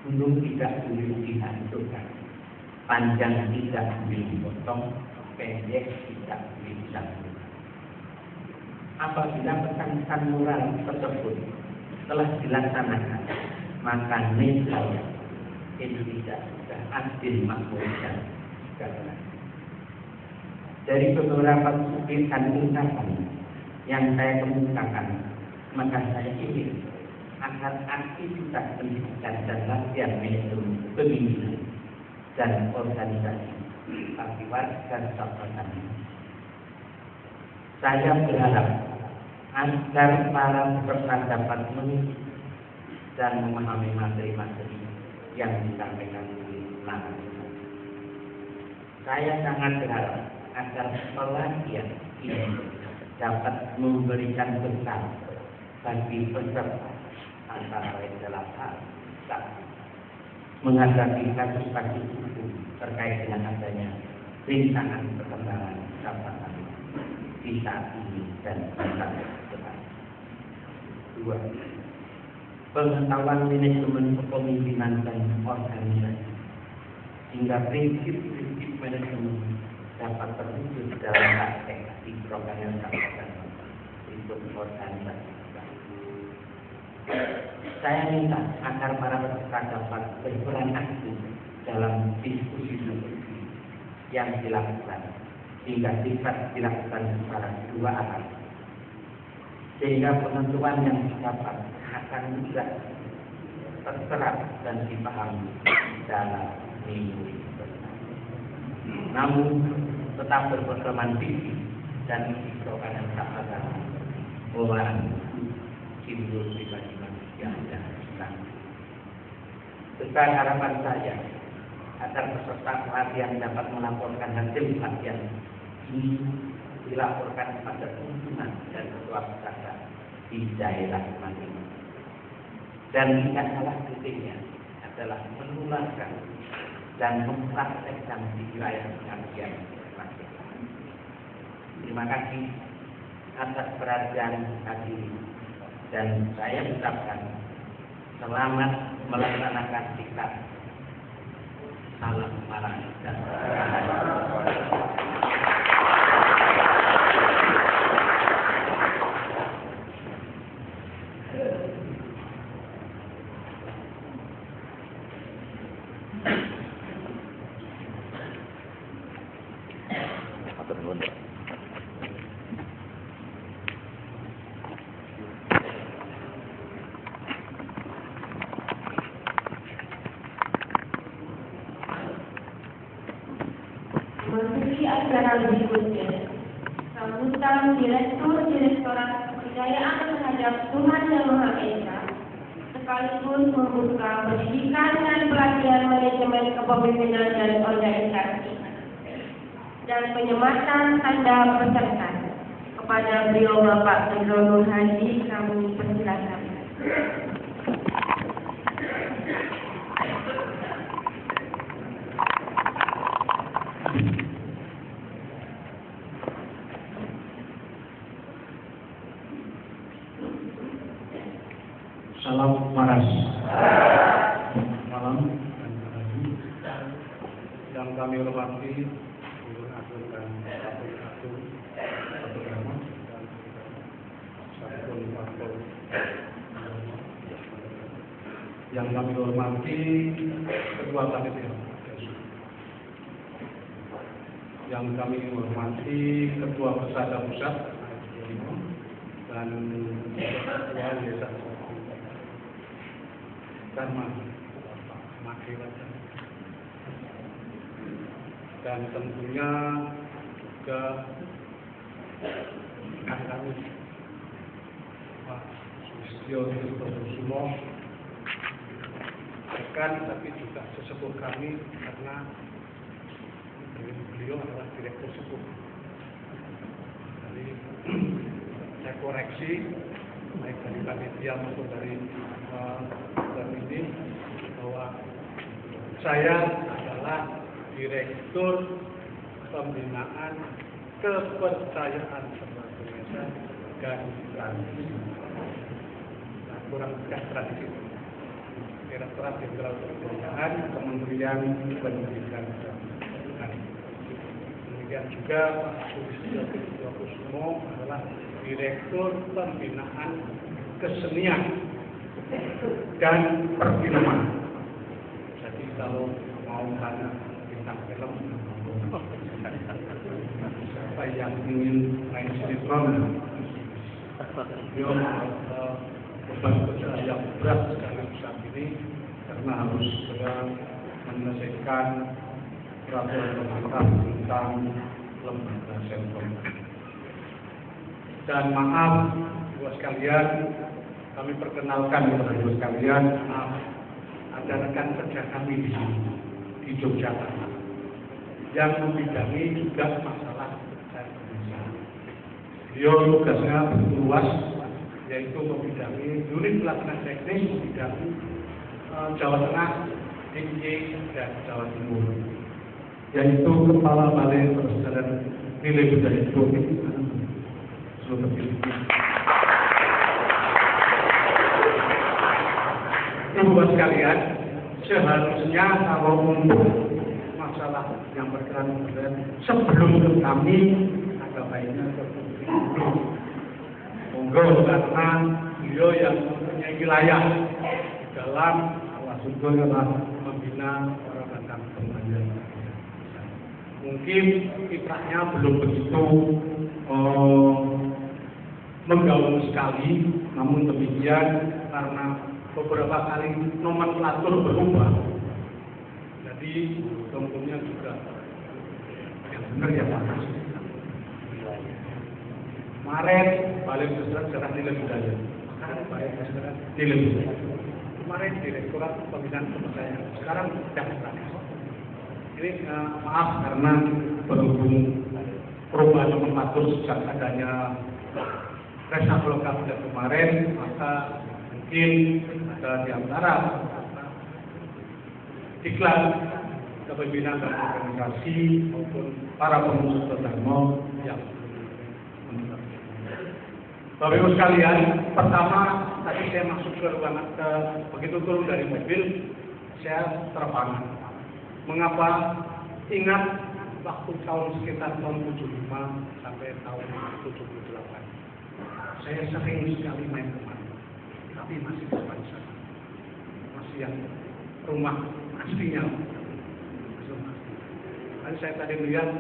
gunung tidak boleh dihancurkan, panjang tidak boleh dipotong, pendek tidak boleh disambung. Apabila pesan-pesan moral tersebut telah dilaksanakan, maka niscaya Indonesia sudah adil, makmur dan sejahtera. Dari beberapa cuplikan ungkapan yang saya kemukakan, maka saya ingin agar aktivitas pendidikan dan latihan manajemen pemimpinan dan organisasi bagi warga Sabatan. Saya berharap agar para peserta dapat mengikuti dan memahami materi-materi yang disampaikan oleh narasumber. Saya sangat berharap agar pelatihan ini dapat memberikan bekal bagi peserta, antara lain dalam hal satu, menghadapi kasus-kasus hukum terkait dengan adanya rintangan perkembangan Sabatan di saat ini dan di masa depan. Dua, pengetahuan manajemen kepemimpinan dan organisasi hingga prinsip-prinsip manajemen dapat terwujud dalam praktek di program Sabatan untuk organisasi. Saya minta agar para peserta dapat berperan aktif dalam diskusi yang dilakukan, sehingga dilakukan secara dua arah, sehingga penentuan yang didapat akan mudah terserap dan dipahami dalam minggu depan. Namun tetap berpedoman visi dan misi program Sabatan orang simbol pribadi manusia dan Islam. Besar harapan saya agar peserta pelatihan dapat melaporkan hasil pelatihan ini, dilaporkan pada pimpinan dan ketua peserta di daerah masing-masing. Dan tidak salah pentingnya adalah menularkan dan mempraktekkan di wilayah pengajian masing-masing. Terima kasih atas perhatian hadirin, dan saya ucapkan selamat melaksanakan sikap salam marah dan Memasuki acara berikutnya, sambutan Direktorat Kebudayaan terhadap Tuhan Yang Maha Esa, sekaligus membuka pendidikan dan pelatihan manajemen kepemimpinan dan organisasi, dan penyematan tanda peserta. Kepada beliau Bapak Pedro Nur Hadi, kami persilakan. Salam maras. Malam dan pagi yang kami hormati Gubernur Agung dan Wakil Agung Satu Agama dan Satpol Papol yang kami hormati Ketua Panitia, yang kami hormati Ketua Pesada Pusat dan Ketua Desa Dharma dan tentunya juga kami Pak Sulistyo Sumo, rekan tapi juga sesepuh kami karena beliau adalah direktur sepuh. Jadi saya koreksi baik dari panitia maupun dari dan ini bahwa saya adalah Direktur Pembinaan Kepercayaan Serba Indonesia dan Tradisi. Nah, kurang tegas tradisi. Oke, Direktorat Jenderal Kebudayaan Kementerian Pendidikan dan Kebudayaan. Demikian juga Pak Sulistyo Kusumo adalah Direktur Pembinaan Kesenian dan Perfilman. Jadi kalau mau tanya bintang film, siapa yang ingin main sinetron, beliau beban kerja yang berat sekali saat ini karena harus segera menyelesaikan peraturan pemerintah tentang lembaga sensor. Dan maaf, Ibu sekalian, kami perkenalkan kepada Ibu sekalian, ada rekan kerja kami di sini, di Yogyakarta, yang membidangi juga masalah bahasa Indonesia. Beliau tugasnya luas, yaitu membidangi unit pelatihan teknis, membidangi Jawa Tengah, DIY, dan Jawa Timur, yaitu Kepala Balai Pelestarian Nilai Budaya Indonesia seluruh Filipina. Ibu sekalian, seharusnya kalau untuk masalah yang berkenaan dengan sebelum ke kami, ada baiknya ke monggo, karena beliau yang mempunyai wilayah dalam Sumber adalah membina orang akan remaja. Mungkin kiprahnya belum begitu menggaung sekali, namun demikian karena beberapa kali nomenklatur berubah, jadi tentunya juga yang benar ya Pak. Kemarin Balai Pelestarian Nilai Budaya, Balai Pelestarian Nilai Budaya. Kemarin Direktorat Pembinaan Kebudayaan, sekarang Jakarta. Ini maaf karena berhubung perubahan nomenklatur sejak adanya reshuffle kabinet kemarin, maka mungkin ada di antara diklat kepemimpinan dan organisasi maupun para pengurus Dharma yang Bapak Ibu sekalian, pertama tadi saya masuk ke ruangan, begitu turun dari mobil, saya terpangan. Mengapa? Ingat waktu tahun sekitar tahun 75 sampai tahun 78. Saya sering sekali main kemana, tapi masih sepanjang, masih yang rumah aslinya. Lalu saya tadi melihat,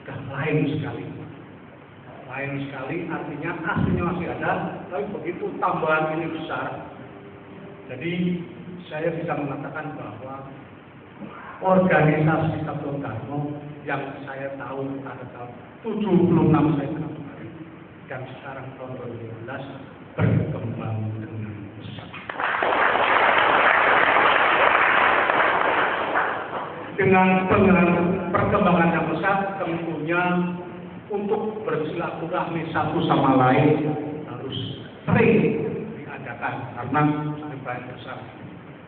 sudah lain sekali. Lain sekali, artinya aslinya masih ada, tapi begitu tambahan ini besar. Jadi saya bisa mengatakan bahwa organisasi Sabtu Dharma yang saya tahu pada tahun 76 saya kenal kemarin, dan sekarang tahun 2012 berkembang dengan besar. Dengan perkembangan yang besar, tentunya untuk bersilaturahmi satu sama lain harus sering diadakan karena banyak besar.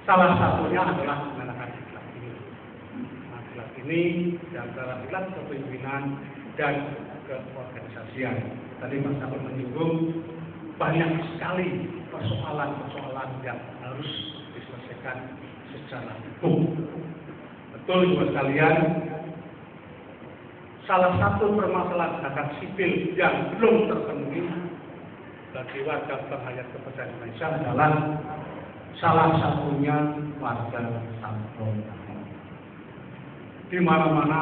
Salah satunya adalah mengadakan diklat ini. Nah, diklat ini di antara diklat kepemimpinan dan keorganisasian. Tadi Mas Abel menyinggung banyak sekali persoalan-persoalan yang harus diselesaikan secara hukum. Betul Ibu sekalian. Salah satu permasalahan hak sipil yang belum terpenuhi bagi warga penghayat kepercayaan Indonesia adalah salah satunya warga Sabtu Dharma. Di mana-mana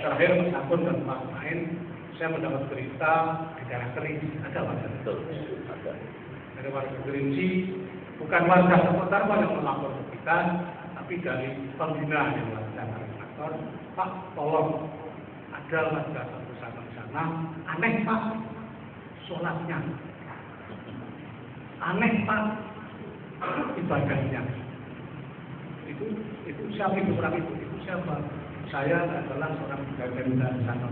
terakhir Mas Akun dan Pak Main, saya mendapat berita di daerah Kerinci ada warga dari warga Kerinci, bukan warga Sabtu Dharma yang melapor ke kita, tapi dari pembina yang melakukan kantor. Pak, tolong, ada warga satu sama di sana, aneh Pak, sholatnya, aneh Pak, ibadahnya. Itu siapa itu orang itu siapa? Saya adalah seorang penjaga di sana.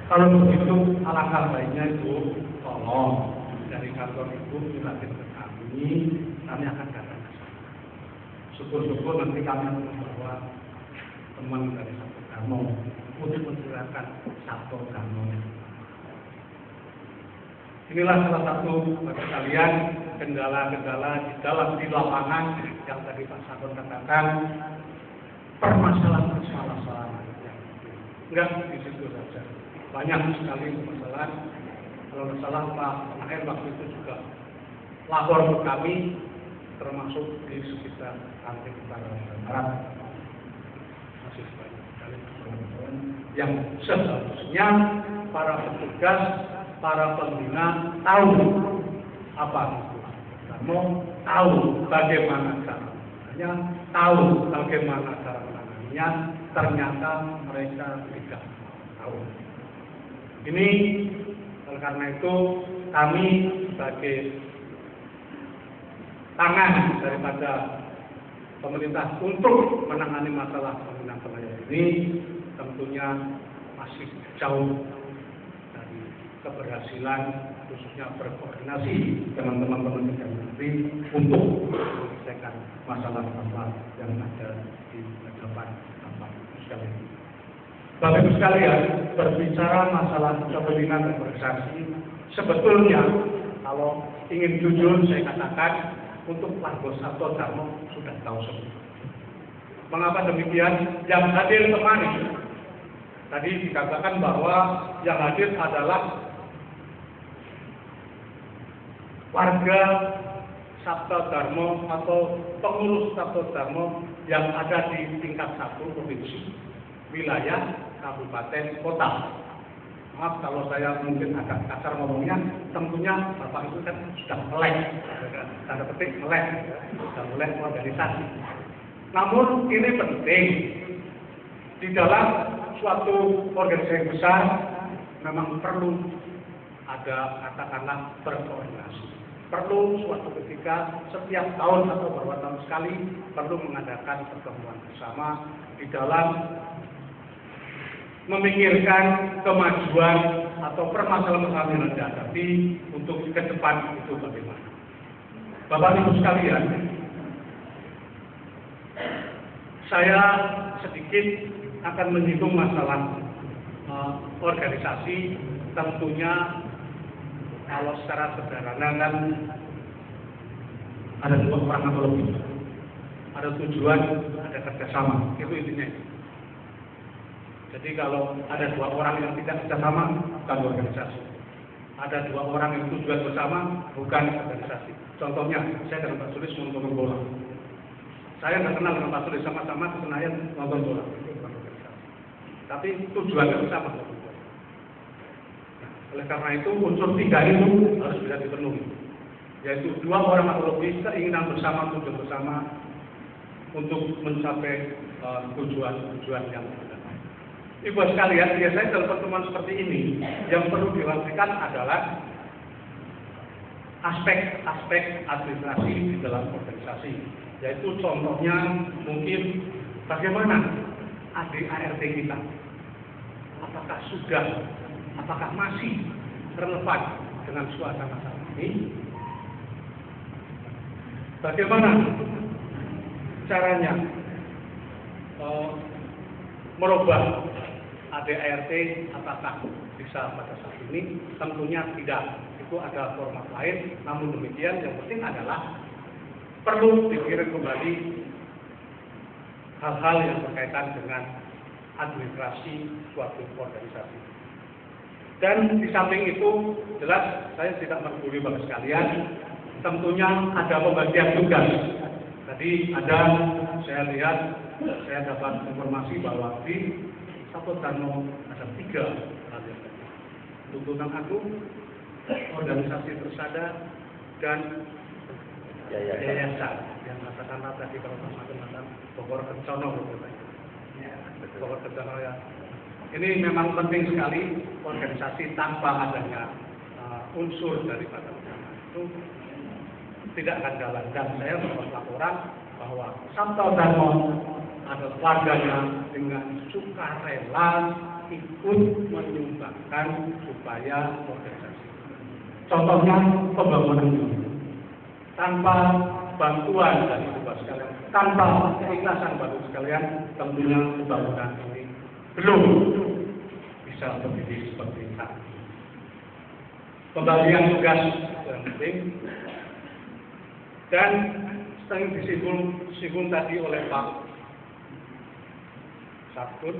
Kalau begitu, alangkah baiknya itu, tolong dari kantor itu dilatih ke kami akan datang ke sana. Syukur-syukur nanti kami akan membawa teman dari Sabtu Dharma untuk mensilakan Sabtu Dharma. Inilah salah satu bagi kalian kendala-kendala di lapangan yang tadi Pak Sagon katakan, permasalahan-permasalahan yang enggak di situ saja. Banyak sekali permasalahan. Kalau masalah Pak Akhir waktu itu juga lapor ke kami, termasuk di sekitar Pantai Utara dan Barat. Masih banyak sekali permasalahan yang seharusnya para petugas, para pembina tahu apa itu Darmo, tahu bagaimana caranya, tahu bagaimana cara menanganinya. Ternyata mereka tidak tahu. Ini oleh karena itu kami sebagai tangan daripada pemerintah untuk menangani masalah pembinaan pengajar ini tentunya masih jauh dari keberhasilan, khususnya berkoordinasi dengan teman-teman Kemendagri untuk menyelesaikan masalah-masalah yang ada di depan Bapak sekalian. Bapak Ibu sekalian, berbicara masalah kepemimpinan dan organisasi, sebetulnya kalau ingin jujur saya katakan untuk Warga Sabto Darmo sudah tahu semua. Mengapa demikian? Yang hadir kemarin tadi dikatakan bahwa yang hadir adalah warga Sabto Darmo atau pengurus Sabto Darmo yang ada di tingkat 1 provinsi, wilayah, kabupaten, kota. Maaf kalau saya mungkin agak kasar ngomongnya, tentunya Bapak itu kan sudah melek, tanda petik melek, sudah melek organisasi. Namun ini penting, di dalam suatu organisasi besar memang perlu ada katakanlah berkoordinasi. Perlu suatu ketika setiap tahun atau beberapa tahun sekali perlu mengadakan pertemuan bersama di dalam memikirkan kemajuan atau permasalahan yang dihadapi untuk ke depan itu bagaimana. Bapak Ibu sekalian, saya sedikit akan menyinggung masalah organisasi. Tentunya kalau secara sederhana kan ada 2 orang atau lebih, ada tujuan, ada kerjasama, itu intinya. Jadi kalau ada 2 orang yang tidak kerjasama, bukan organisasi. Ada 2 orang yang tujuan bersama, bukan organisasi. Contohnya, saya dengan Pak Sulis nonton bola. Saya nggak kenal dengan Pak Sulis, sama-sama ke Senayan nonton bola. Itu bukan organisasi. Tapi tujuannya bersama. Nah, oleh karena itu unsur 3 itu harus bisa dipenuhi. Yaitu 2 orang atau lebih keinginan bersama, tujuan bersama untuk mencapai tujuan yang benar. Ibu sekalian, biasanya dalam pertemuan seperti ini yang perlu dilakukan adalah aspek-aspek administrasi di dalam organisasi. Yaitu contohnya mungkin bagaimana ADART kita, apakah sudah, apakah masih relevan dengan suasana saat ini? Bagaimana caranya merubah ADART, apakah bisa pada saat ini? Tentunya tidak. Itu ada format lain. Namun demikian, yang penting adalah perlu dipikirin kembali hal-hal yang berkaitan dengan administrasi suatu organisasi. Dan di samping itu, jelas saya tidak menggurui Bapak sekalian, tentunya ada pembagian tugas. Tadi ada, saya lihat, saya dapat informasi bahwa di Sabto Darmo ada 3 hal yang penting. Tuntunan agung, organisasi tersadar, dan yayasan. Yang katakanlah tadi kalau teman-teman Bogor Kencono, Bogor Kencono ya. Ini memang penting sekali organisasi tanpa adanya unsur daripada agama itu tidak akan jalan. Dan saya membuat laporan bahwa Sabto Darmo adalah warganya dengan sukarela ikut menyumbangkan supaya organisasi. Contohnya pembangunan ini. Tanpa bantuan dari Bapak sekalian, tanpa keikhlasan Bapak sekalian, tentunya pembangunan ini belum bisa berdiri seperti saat. Pembagian tugas yang penting Dan sering disinggung tadi oleh Pak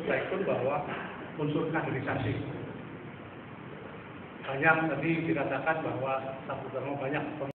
Saikun bahwa unsur kaderisasi. Banyak tadi dikatakan bahwa Sapudarmo banyak